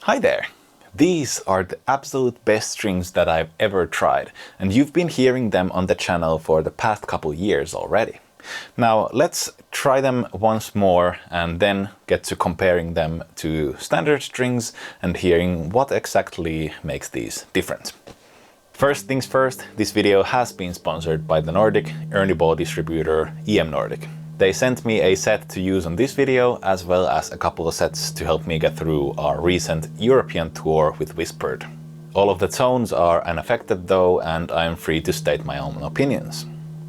Hi there! These are the absolute best strings that I've ever tried, and you've been hearing them on the channel for the past couple years already. Now let's try them once more and then get to comparing them to standard strings and hearing what exactly makes these different. First things first, this video has been sponsored by the Nordic Ernie Ball distributor EM Nordic. They sent me a set to use on this video, as well as a couple of sets to help me get through our recent European tour with Whispered. All of the tones are unaffected though, and I'm free to state my own opinions.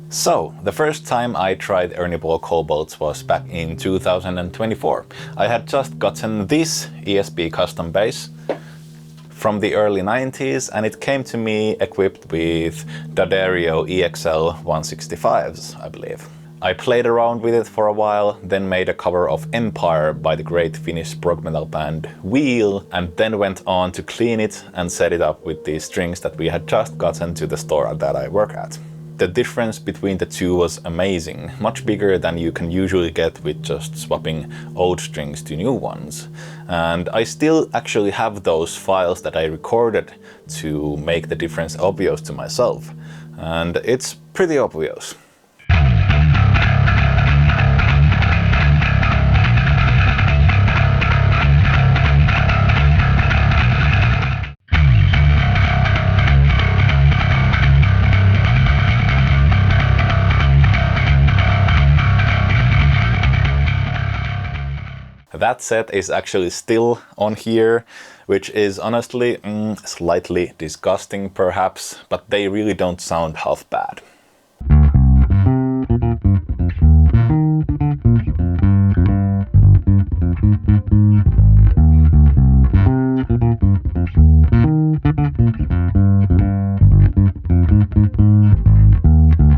So, the first time I tried Ernie Ball Cobalts was back in 2024. I had just gotten this ESP custom bass from the early 90s, and it came to me equipped with D'Addario EXL 165s, I believe. I played around with it for a while, then made a cover of Empire by the great Finnish prog metal band Wheel, and then went on to clean it and set it up with these strings that we had just gotten to the store that I work at. The difference between the two was amazing, much bigger than you can usually get with just swapping old strings to new ones. And I still actually have those files that I recorded to make the difference obvious to myself. And it's pretty obvious. That set is actually still on here, which is honestly slightly disgusting perhaps, but they really don't sound half bad.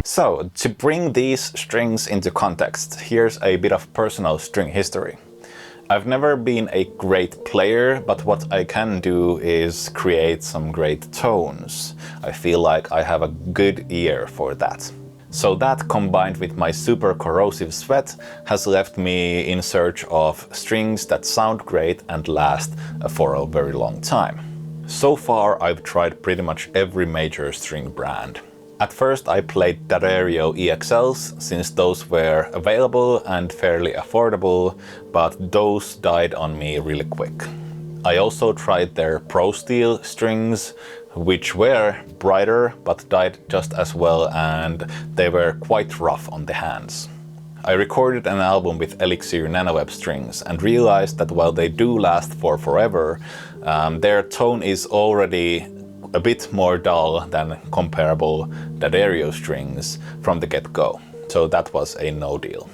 So, to bring these strings into context, here's a bit of personal string history. I've never been a great player, but what I can do is create some great tones. I feel like I have a good ear for that. So that, combined with my super corrosive sweat, has left me in search of strings that sound great and last for a very long time. So far I've tried pretty much every major string brand. At first I played D'Addario EXLs, since those were available and fairly affordable, but those died on me really quick. I also tried their Pro Steel strings, which were brighter but died just as well, and they were quite rough on the hands. I recorded an album with Elixir NanoWeb strings and realized that while they do last for forever, their tone is already a bit more dull than comparable D'Addario strings from the get-go, so that was a no deal.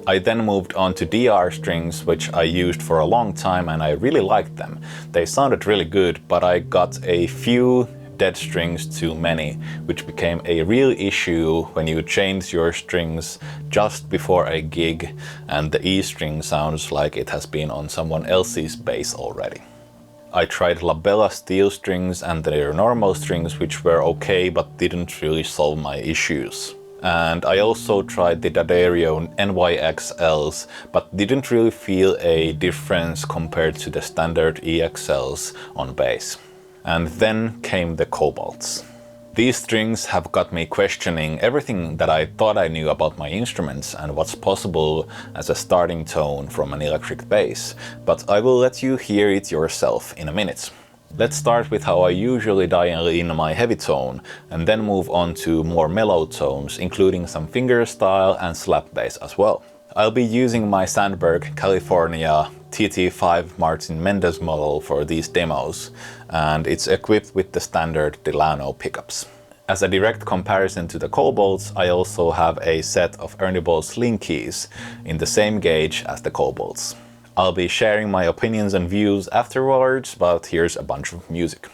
I then moved on to DR strings, which I used for a long time and I really liked them. They sounded really good, but I got a few dead strings too many, which became a real issue when you change your strings just before a gig and the E string sounds like it has been on someone else's bass already. I tried Labella steel strings and their normal strings, which were okay but didn't really solve my issues. And I also tried the D'Addario NYXLs, but didn't really feel a difference compared to the standard EXLs on bass. And then came the Cobalts. These strings have got me questioning everything that I thought I knew about my instruments and what's possible as a starting tone from an electric bass, but I will let you hear it yourself in a minute. Let's start with how I usually dial in my heavy tone, and then move on to more mellow tones, including some fingerstyle and slap bass as well. I'll be using my Sandberg California TT5 Martin Mendez model for these demos, and it's equipped with the standard Delano pickups. As a direct comparison to the Cobalts, I also have a set of Ernie Ball Sling keys in the same gauge as the Cobalts. I'll be sharing my opinions and views afterwards, but here's a bunch of music.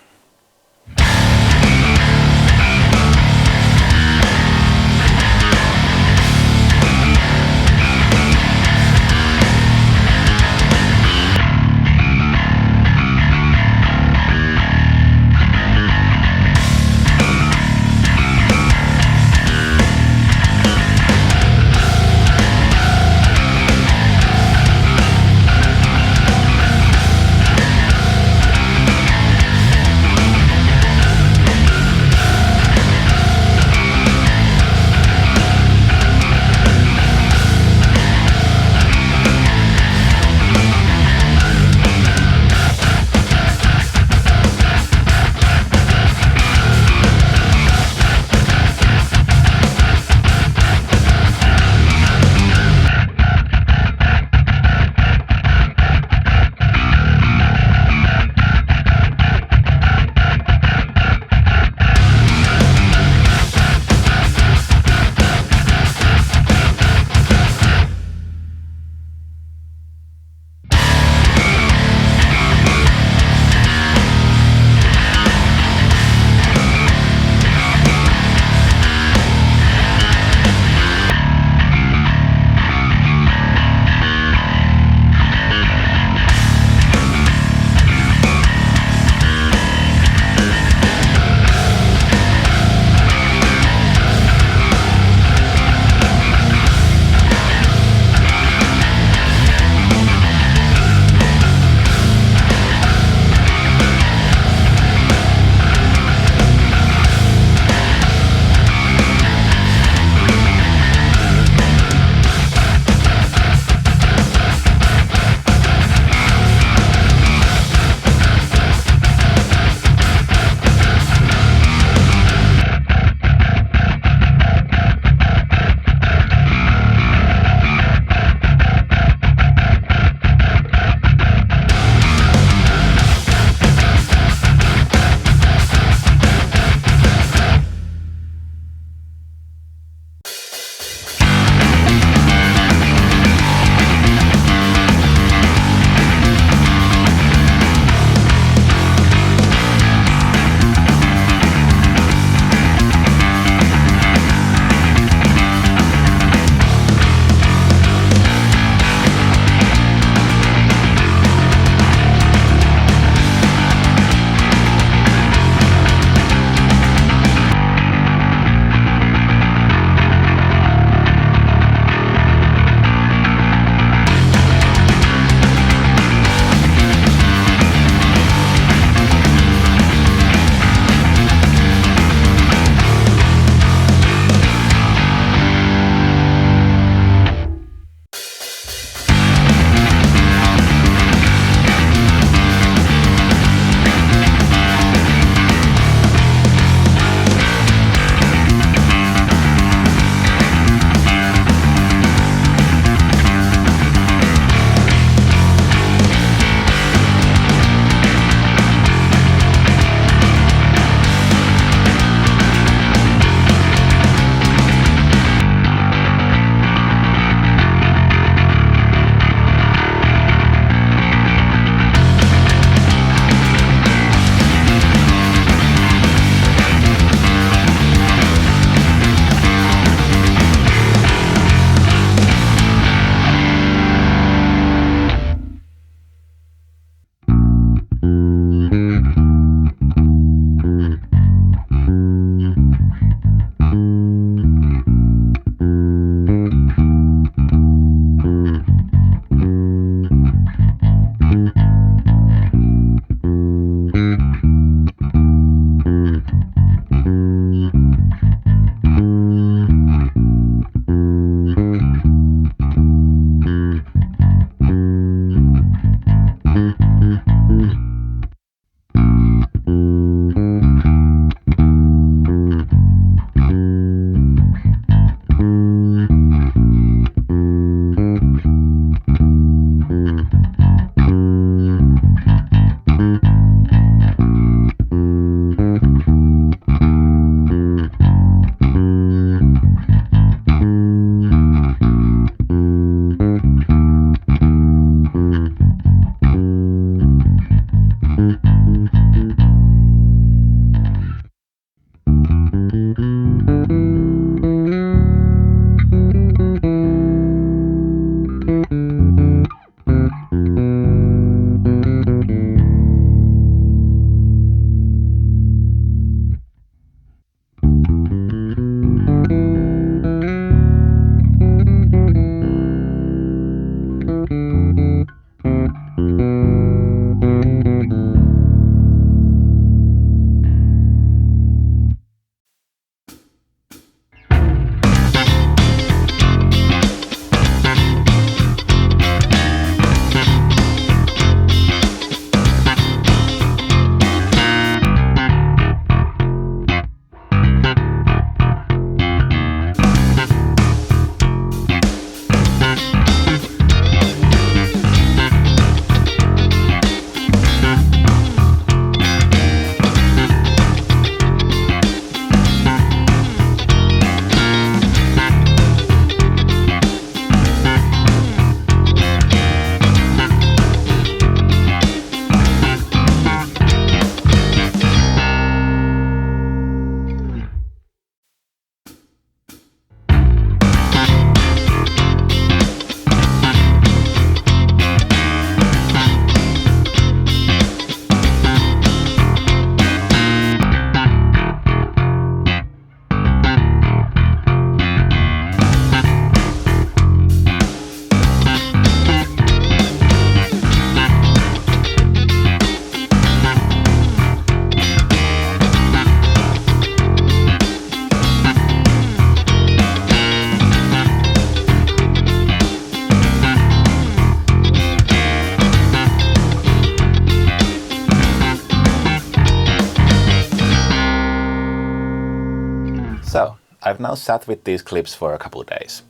I've now sat with these clips for a couple of days.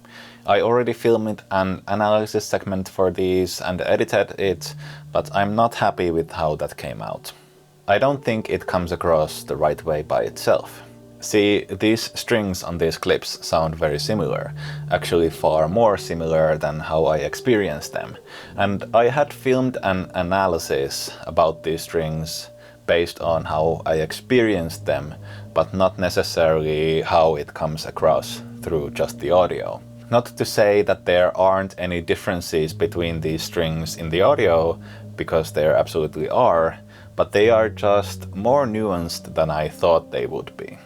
I already filmed an analysis segment for these and edited it, but I'm not happy with how that came out. I don't think it comes across the right way by itself. See, these strings on these clips sound very similar, actually far more similar than how I experienced them. And I had filmed an analysis about these strings based on how I experienced them, but not necessarily how it comes across through just the audio. Not to say that there aren't any differences between these strings in the audio, because there absolutely are, but they are just more nuanced than I thought they would be.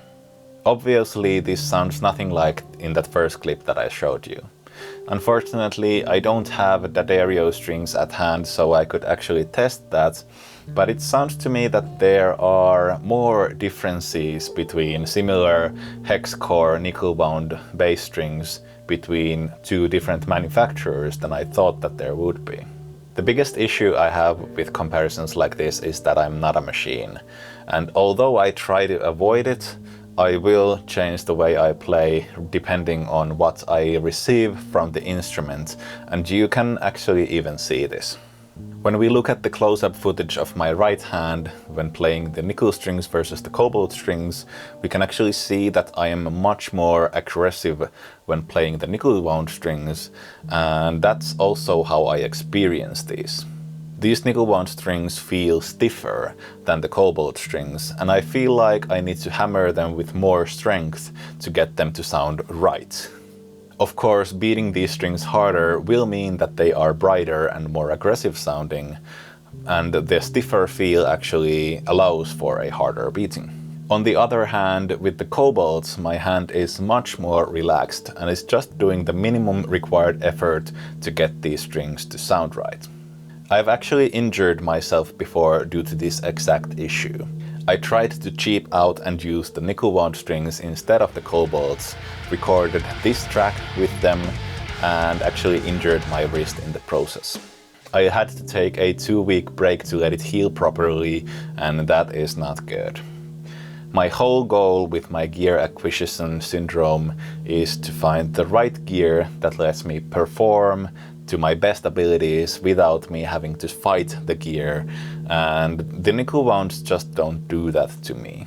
Obviously, this sounds nothing like in that first clip that I showed you. Unfortunately, I don't have D'Addario strings at hand, so I could actually test that, but it sounds to me that there are more differences between similar hex core nickel-bound bass strings between two different manufacturers than I thought that there would be. The biggest issue I have with comparisons like this is that I'm not a machine, and although I try to avoid it, I will change the way I play depending on what I receive from the instrument, and you can actually even see this. When we look at the close-up footage of my right hand when playing the nickel strings versus the cobalt strings, we can actually see that I am much more aggressive when playing the nickel-wound strings, and that's also how I experience these. These nickel-wound strings feel stiffer than the cobalt strings, and I feel like I need to hammer them with more strength to get them to sound right. Of course, beating these strings harder will mean that they are brighter and more aggressive sounding, and the stiffer feel actually allows for a harder beating. On the other hand, with the cobalts, my hand is much more relaxed and is just doing the minimum required effort to get these strings to sound right. I've actually injured myself before due to this exact issue. I tried to cheap out and use the nickel-wound strings instead of the cobalts, recorded this track with them, and actually injured my wrist in the process. I had to take a 2-week break to let it heal properly, and that is not good. My whole goal with my gear acquisition syndrome is to find the right gear that lets me perform to my best abilities without me having to fight the gear, and the nickel wounds just don't do that to me.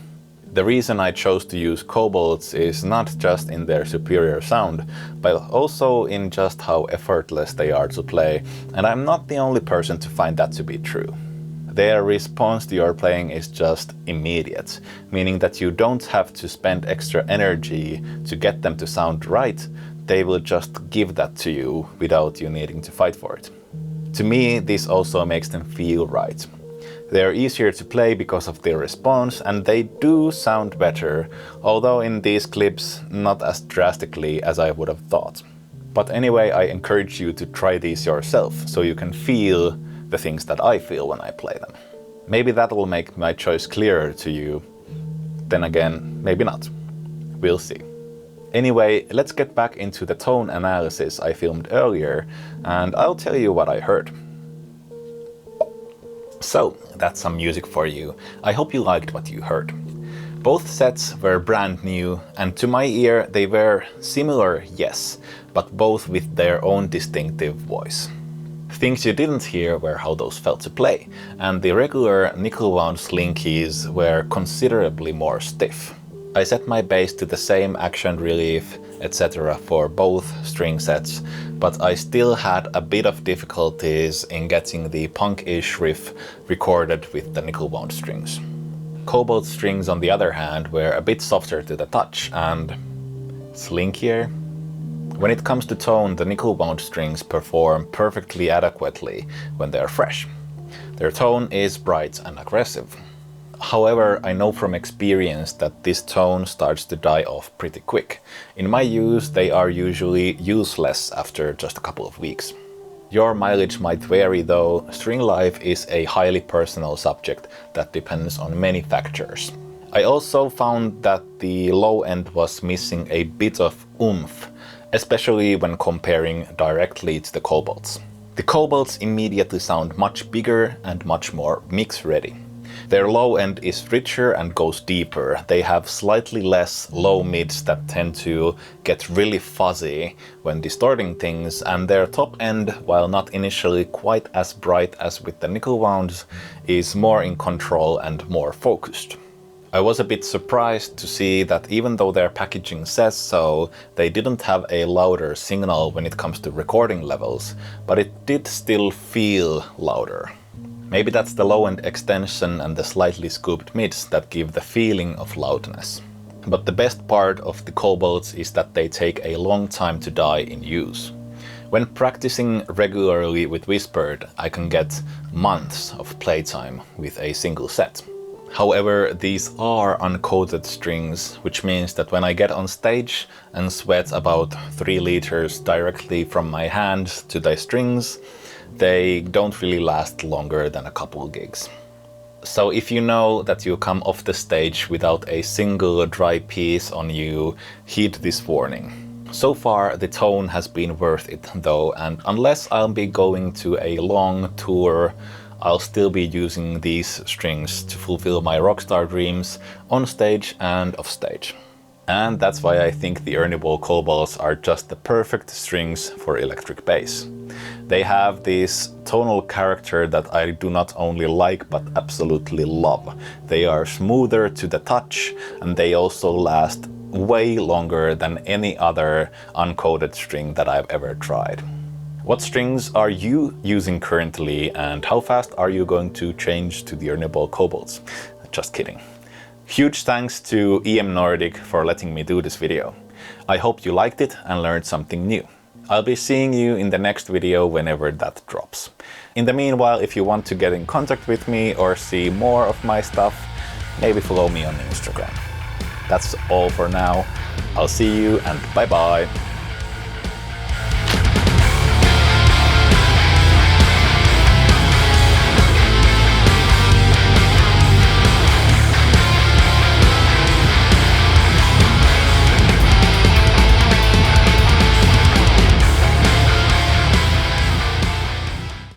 The reason I chose to use cobalts is not just in their superior sound, but also in just how effortless they are to play, and I'm not the only person to find that to be true. Their response to your playing is just immediate, meaning that you don't have to spend extra energy to get them to sound right. They will just give that to you without you needing to fight for it. To me, this also makes them feel right. They're easier to play because of their response, and they do sound better, although in these clips not as drastically as I would have thought. But anyway, I encourage you to try these yourself, so you can feel the things that I feel when I play them. Maybe that will make my choice clearer to you. Then again, maybe not. We'll see. Anyway, let's get back into the tone analysis I filmed earlier, and I'll tell you what I heard. So, that's some music for you. I hope you liked what you heard. Both sets were brand new, and to my ear they were similar, yes, but both with their own distinctive voice. Things you didn't hear were how those felt to play, and the regular nickel-wound slinkies were considerably more stiff. I set my bass to the same action relief, etc. for both string sets, but I still had a bit of difficulties in getting the punk-ish riff recorded with the nickel-wound strings. Cobalt strings, on the other hand, were a bit softer to the touch and slinkier. When it comes to tone, the nickel-wound strings perform perfectly adequately when they're fresh. Their tone is bright and aggressive. However, I know from experience that this tone starts to die off pretty quick. In my use, they are usually useless after just a couple of weeks. Your mileage might vary though. String life is a highly personal subject that depends on many factors. I also found that the low end was missing a bit of oomph, especially when comparing directly to the cobalts. The cobalts immediately sound much bigger and much more mix ready. Their low end is richer and goes deeper. They have slightly less low mids that tend to get really fuzzy when distorting things, and their top end, while not initially quite as bright as with the nickel wounds, is more in control and more focused. I was a bit surprised to see that even though their packaging says so, they didn't have a louder signal when it comes to recording levels, but it did still feel louder. Maybe that's the low-end extension and the slightly scooped mids that give the feeling of loudness. But the best part of the Cobalts is that they take a long time to die in use. When practicing regularly with Whispered, I can get months of playtime with a single set. However, these are uncoated strings, which means that when I get on stage and sweat about 3 liters directly from my hand to the strings, they don't really last longer than a couple gigs. So if you know that you come off the stage without a single dry piece on you, heed this warning. So far the tone has been worth it though, and unless I'll be going to a long tour, I'll still be using these strings to fulfill my rockstar dreams on stage and off stage. And that's why I think the Ernie Ball Cobalts are just the perfect strings for electric bass. They have this tonal character that I do not only like but absolutely love. They are smoother to the touch, and they also last way longer than any other uncoated string that I've ever tried. What strings are you using currently, and how fast are you going to change to the Ernie Ball Cobalts? Just kidding. Huge thanks to EM Nordic for letting me do this video. I hope you liked it and learned something new. I'll be seeing you in the next video whenever that drops. In the meanwhile, if you want to get in contact with me or see more of my stuff, maybe follow me on Instagram. That's all for now. I'll see you and bye bye!